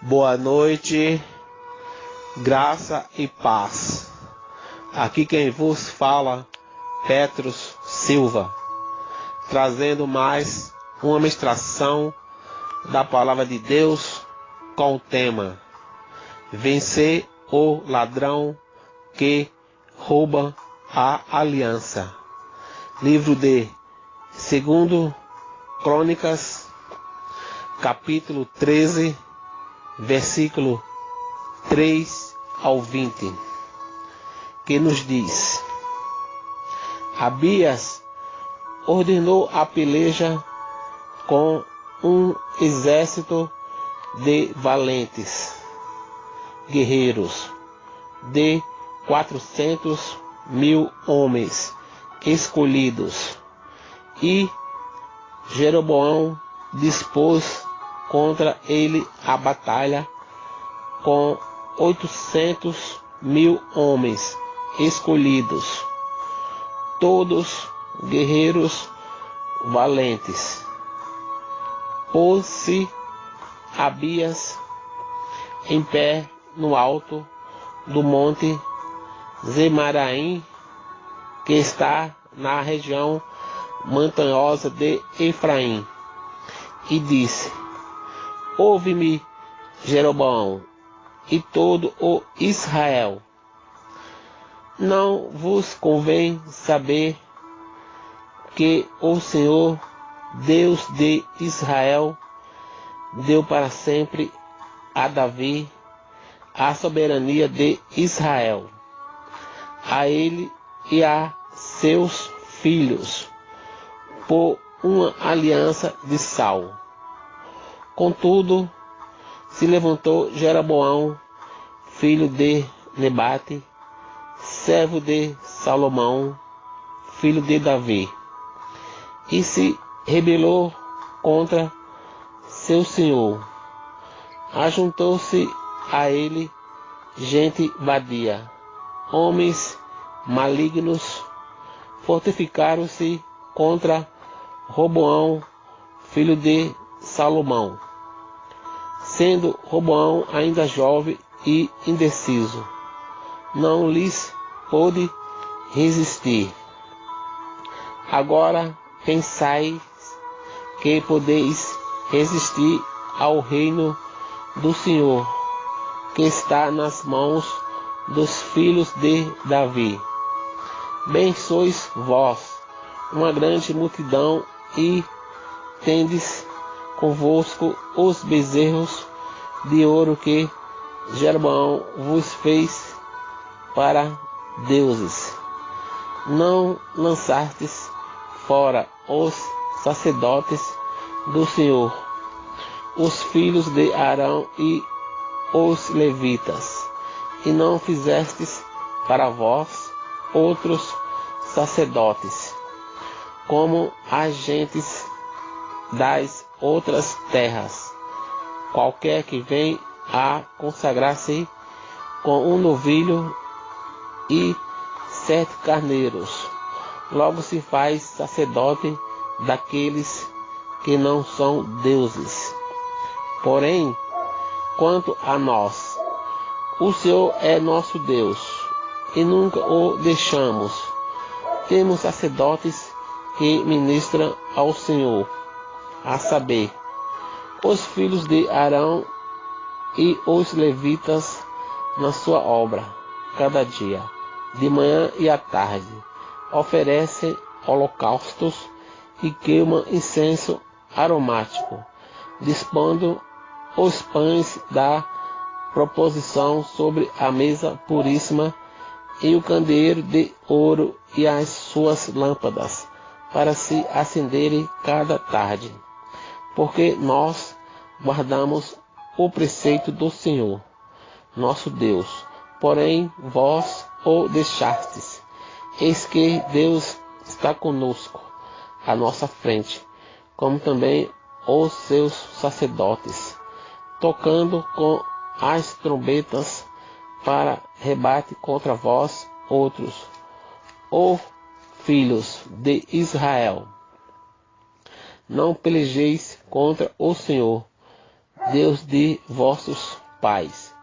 Boa noite, graça e paz. Aqui quem vos fala, Petros Silva, trazendo mais uma ministração da palavra de Deus com o tema: vencer o ladrão que rouba a aliança. Livro de 2 Crônicas, capítulo 13, versículo 3 ao 20, que nos diz: Abias ordenou a peleja com um exército de valentes guerreiros, de 400.000 homens escolhidos, e Jeroboão dispôs contra ele a batalha com 800.000 homens escolhidos, todos guerreiros valentes. Pôs-se Abias em pé no alto do monte Zemaraim, que está na região montanhosa de Efraim, e disse: Ouve-me, Jeroboão, e todo o Israel. Não vos convém saber que o Senhor, Deus de Israel, deu para sempre a Davi a soberania de Israel, a ele e a seus filhos, por uma aliança de sal. Contudo, se levantou Jeroboão, filho de Nebate, servo de Salomão, filho de Davi, e se rebelou contra seu senhor. Ajuntou-se a ele gente vadia, homens malignos, fortificaram-se contra Roboão, filho de Salomão, sendo Roboão ainda jovem e indeciso, não lhes pôde resistir. Agora pensais que podeis resistir ao reino do Senhor, que está nas mãos dos filhos de Davi. Bem sois vós, uma grande multidão, e tendes convosco os bezerros de ouro que Jeroboão vos fez para deuses. Não lançastes fora os sacerdotes do Senhor, os filhos de Arão e os levitas, e não fizestes para vós outros sacerdotes, como as gentes das outras terras. Qualquer que vem a consagrar-se com um novilho e 7 carneiros, logo se faz sacerdote daqueles que não são deuses. Porém, quanto a nós, o Senhor é nosso Deus, e nunca o deixamos. Temos sacerdotes que ministram ao Senhor, a saber, os filhos de Arão e os levitas na sua obra, cada dia, de manhã e à tarde, oferecem holocaustos e queimam incenso aromático, dispondo os pães da proposição sobre a mesa puríssima, e o candeeiro de ouro e as suas lâmpadas, para se acenderem cada tarde. Porque nós guardamos o preceito do Senhor, nosso Deus, porém vós o deixastes. Eis que Deus está conosco, à nossa frente, como também os seus sacerdotes, tocando com as trombetas para rebate contra vós outros, ó filhos de Israel. Não pelejeis contra o Senhor, Deus de vossos pais,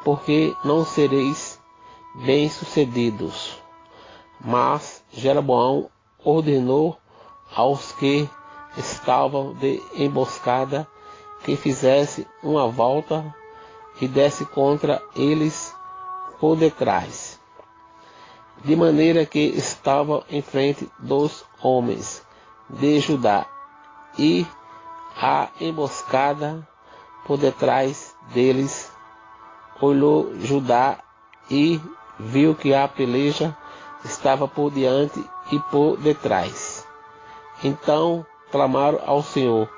porque não sereis bem-sucedidos. Mas Jeroboão ordenou aos que estavam de emboscada que fizesse uma volta e desse contra eles por detrás, de maneira que estavam em frente dos homens de Judá, e a emboscada por detrás deles. Olhou Judá e viu que a peleja estava por diante e por detrás. Então clamaram ao Senhor,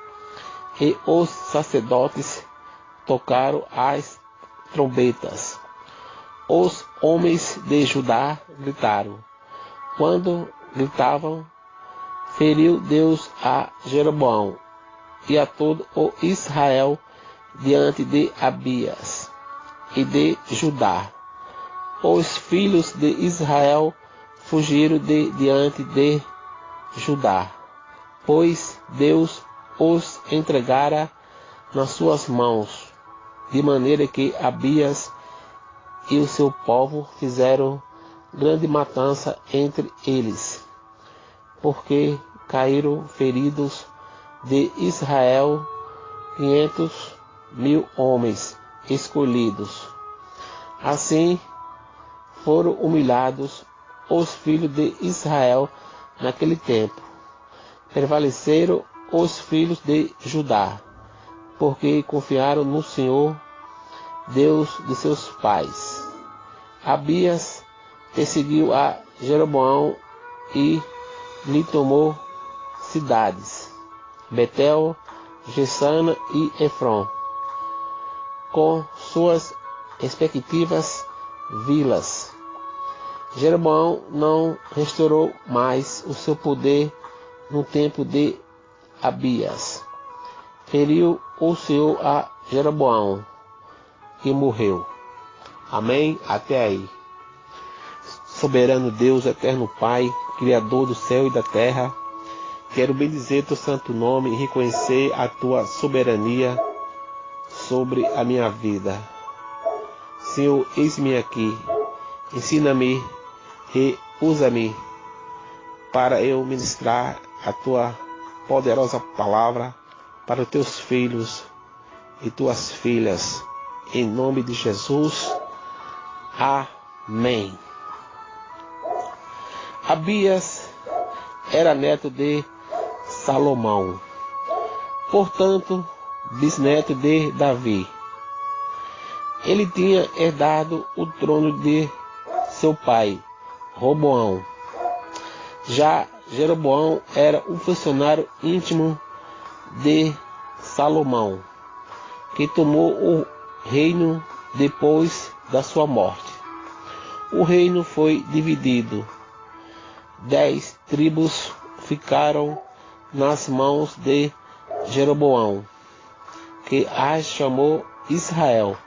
e os sacerdotes tocaram as trombetas. Os homens de Judá gritaram. Quando gritavam, feriu Deus a Jeroboão e a todo o Israel diante de Abias e de Judá. Os filhos de Israel fugiram de diante de Judá, pois Deus os entregara nas suas mãos, de maneira que Abias e o seu povo fizeram grande matança entre eles, porque caíram feridos de Israel 500.000 homens escolhidos. Assim foram humilhados os filhos de Israel naquele tempo. Prevaleceram os filhos de Judá, porque confiaram no Senhor, Deus de seus pais. Abias perseguiu a Jeroboão e lhe tomou cidades, Betel, Gessana e Efron, com suas respectivas vilas. Jeroboão não restaurou mais o seu poder no tempo de Abias. Feriu o Senhor a Jeroboão, que morreu. Amém? Até aí. Soberano Deus, eterno Pai, Criador do céu e da terra, quero bendizer teu santo nome e reconhecer a tua soberania sobre a minha vida. Senhor, eis-me aqui. Ensina-me e usa-me para eu ministrar a tua poderosa palavra para os teus filhos e tuas filhas. Em nome de Jesus. Amém. Abias era neto de Salomão, portanto, bisneto de Davi. Ele tinha herdado o trono de seu pai, Roboão. Já Jeroboão era um funcionário íntimo de Salomão, que tomou o reino depois da sua morte. O reino foi dividido. 10 tribos ficaram nas mãos de Jeroboão, que as chamou Israel,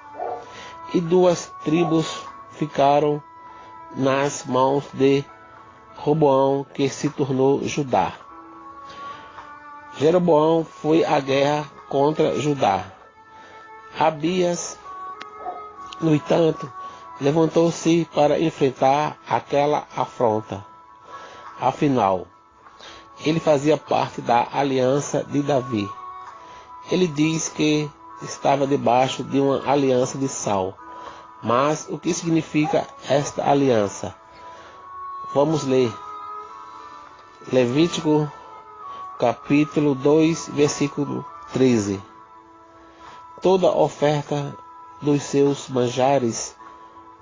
e 2 tribos ficaram nas mãos de Roboão, que se tornou Judá. Jeroboão foi à guerra contra Judá. Abias, no entanto, levantou-se para enfrentar aquela afronta. Afinal, ele fazia parte da aliança de Davi. Ele diz que estava debaixo de uma aliança de Saul. Mas o que significa esta aliança? Vamos ler. Levítico capítulo 2, versículo 13. Toda oferta dos seus manjares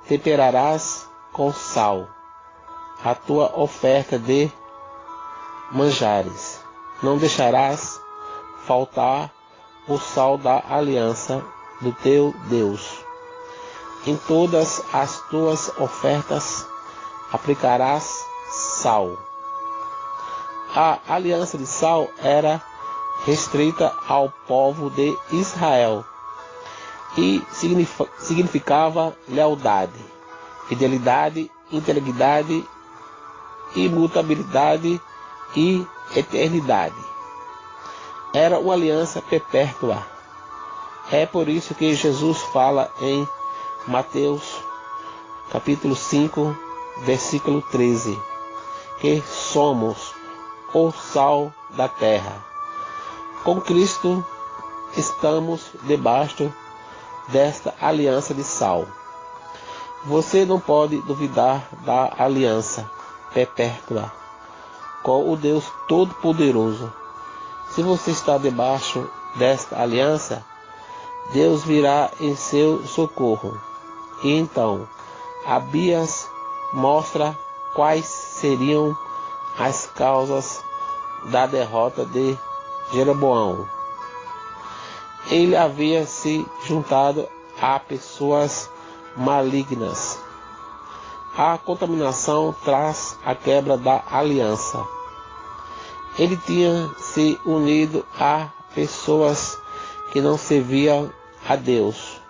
temperarás com sal. A tua oferta de manjares. Não deixarás faltar o sal da aliança do teu Deus. Em todas as tuas ofertas aplicarás sal. A aliança de sal era restrita ao povo de Israel e significava lealdade, fidelidade, integridade, imutabilidade e eternidade. Era uma aliança perpétua. É por isso que Jesus fala em Mateus capítulo 5, versículo 13, que somos o sal da terra. Com Cristo estamos debaixo desta aliança de sal. Você não pode duvidar da aliança perpétua com o Deus Todo-Poderoso. Se você está debaixo desta aliança, Deus virá em seu socorro. E então, Abias mostra quais seriam as causas da derrota de Jeroboão. Ele havia se juntado a pessoas malignas. A contaminação traz a quebra da aliança. Ele tinha se unido a pessoas que não serviam a Deus,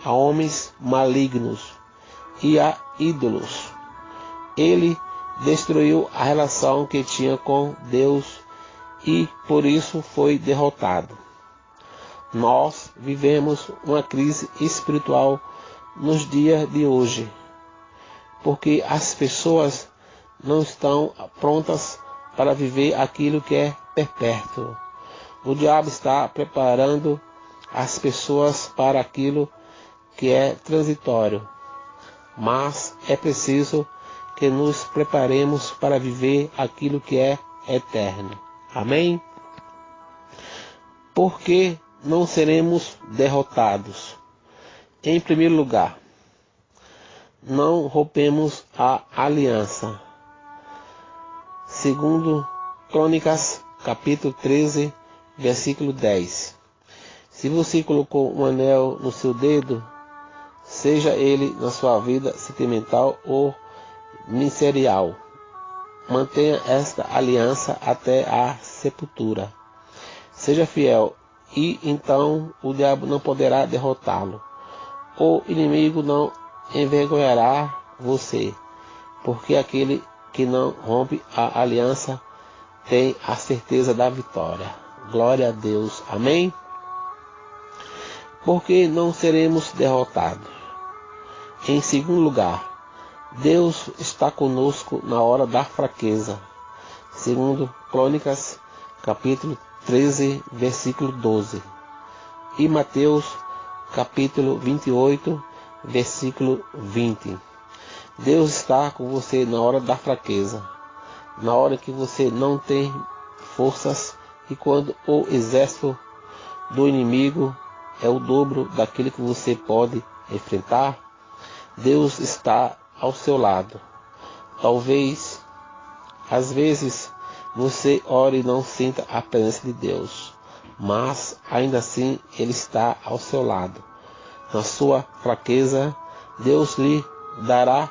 a homens malignos e a ídolos. Ele destruiu a relação que tinha com Deus e por isso foi derrotado. Nós vivemos uma crise espiritual nos dias de hoje, porque as pessoas não estão prontas para viver aquilo que é perpétuo. O diabo está preparando as pessoas para aquilo que é transitório, mas é preciso que nos preparemos para viver aquilo que é eterno. Amém? Porque não seremos derrotados. Em primeiro lugar, não rompemos a aliança. Segundo Crônicas, capítulo 13, versículo 10. Se você colocou um anel no seu dedo, seja ele na sua vida sentimental ou ministerial, mantenha esta aliança até a sepultura. Seja fiel, e então o diabo não poderá derrotá-lo. O inimigo não envergonhará você, porque aquele que não rompe a aliança tem a certeza da vitória. Glória a Deus. Amém? Porque não seremos derrotados. Em segundo lugar, Deus está conosco na hora da fraqueza. Segundo Crônicas, capítulo 13, versículo 12. E Mateus, capítulo 28, versículo 20. Deus está com você na hora da fraqueza, na hora que você não tem forças e quando o exército do inimigo é o dobro daquele que você pode enfrentar. Deus está ao seu lado. Talvez, às vezes, você ore e não sinta a presença de Deus, mas ainda assim Ele está ao seu lado. Na sua fraqueza, Deus lhe dará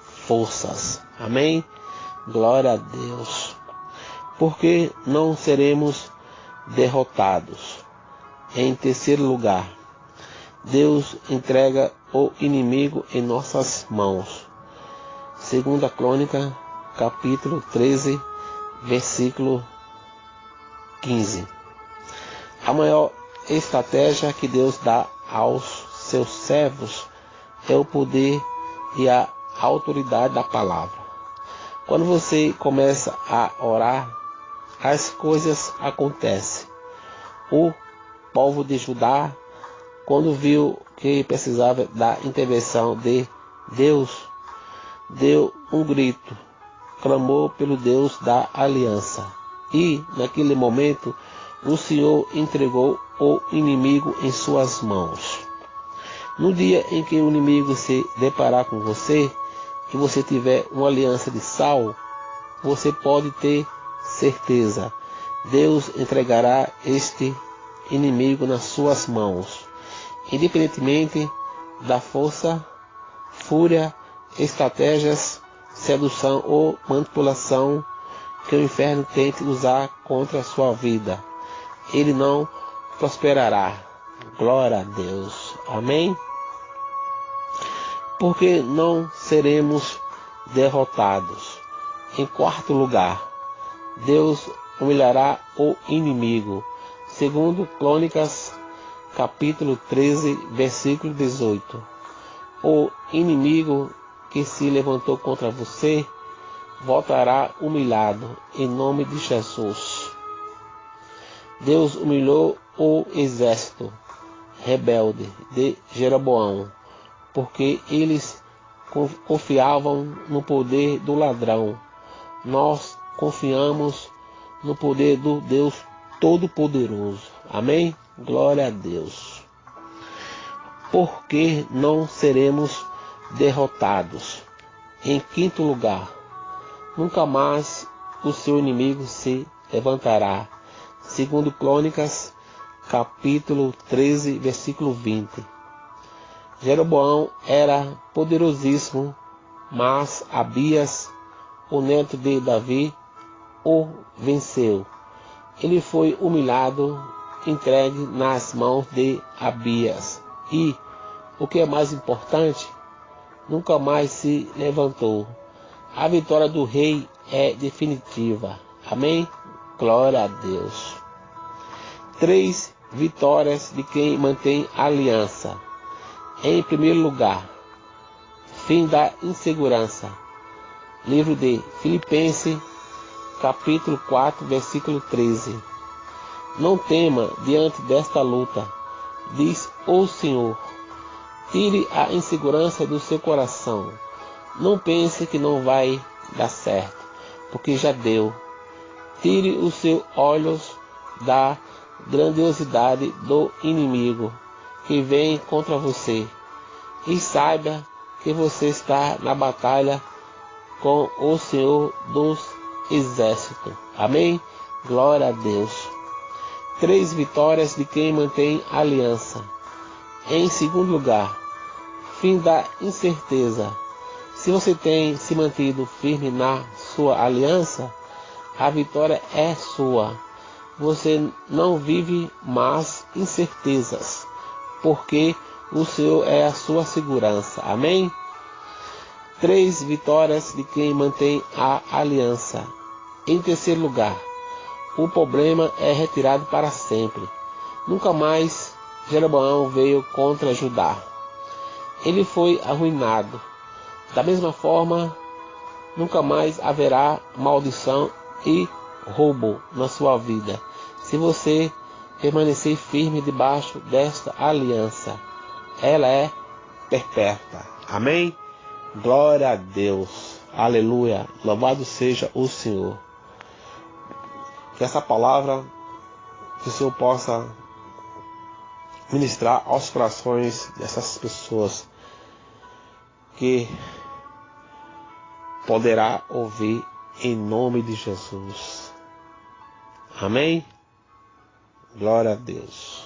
forças. Amém? Glória a Deus. Porque não seremos derrotados. Em terceiro lugar, Deus entrega o inimigo em nossas mãos. Segunda Crônica, capítulo 13, versículo 15. A maior estratégia que Deus dá aos seus servos é o poder e a autoridade da palavra. Quando você começa a orar, as coisas acontecem. O povo de Judá, quando viu que precisava da intervenção de Deus, deu um grito, clamou pelo Deus da aliança. E, naquele momento, o Senhor entregou o inimigo em suas mãos. No dia em que o inimigo se deparar com você, e você tiver uma aliança de sal, você pode ter certeza, Deus entregará este inimigo nas suas mãos, independentemente da força, fúria, estratégias, sedução ou manipulação que o inferno tente usar contra a sua vida. Ele não prosperará. Glória a Deus. Amém? Porque não seremos derrotados. Em quarto lugar, Deus humilhará o inimigo. Segundo Crônicas, capítulo 13, versículo 18. O inimigo que se levantou contra você voltará humilhado em nome de Jesus. Deus humilhou o exército rebelde de Jeroboão, porque eles confiavam no poder do ladrão. Nós confiamos no poder do Deus Todo-Poderoso. Amém? Glória a Deus. Porque não seremos derrotados. Em quinto lugar, nunca mais o seu inimigo se levantará. Segundo Crônicas, capítulo 13, versículo 20. Jeroboão era poderosíssimo, mas Abias, o neto de Davi, o venceu. Ele foi humilhado, entregue nas mãos de Abias. E, o que é mais importante, nunca mais se levantou. A vitória do rei é definitiva. Amém? Glória a Deus. 3 vitórias de quem mantém aliança. Em primeiro lugar, fim da insegurança. Livro de Filipenses, capítulo 4, versículo 13. Não tema diante desta luta, diz o Senhor. Tire a insegurança do seu coração. Não pense que não vai dar certo, porque já deu. Tire os seus olhos da grandiosidade do inimigo que vem contra você e saiba que você está na batalha com o Senhor dos Exércitos. Amém? Glória a Deus. 3 vitórias de quem mantém aliança. Em segundo lugar, fim da incerteza. Se você tem se mantido firme na sua aliança, a vitória é sua. Você não vive mais incertezas, porque o Senhor é a sua segurança. Amém? 3 vitórias de quem mantém a aliança. Em terceiro lugar, o problema é retirado para sempre. Nunca mais Jeroboão veio contra Judá. Ele foi arruinado. Da mesma forma, nunca mais haverá maldição e roubo na sua vida, se você permanecer firme debaixo desta aliança. Ela é perpétua. Amém? Glória a Deus. Aleluia. Louvado seja o Senhor. Que essa palavra, que o Senhor possa ministrar aos corações dessas pessoas que poderá ouvir em nome de Jesus. Amém? Glória a Deus.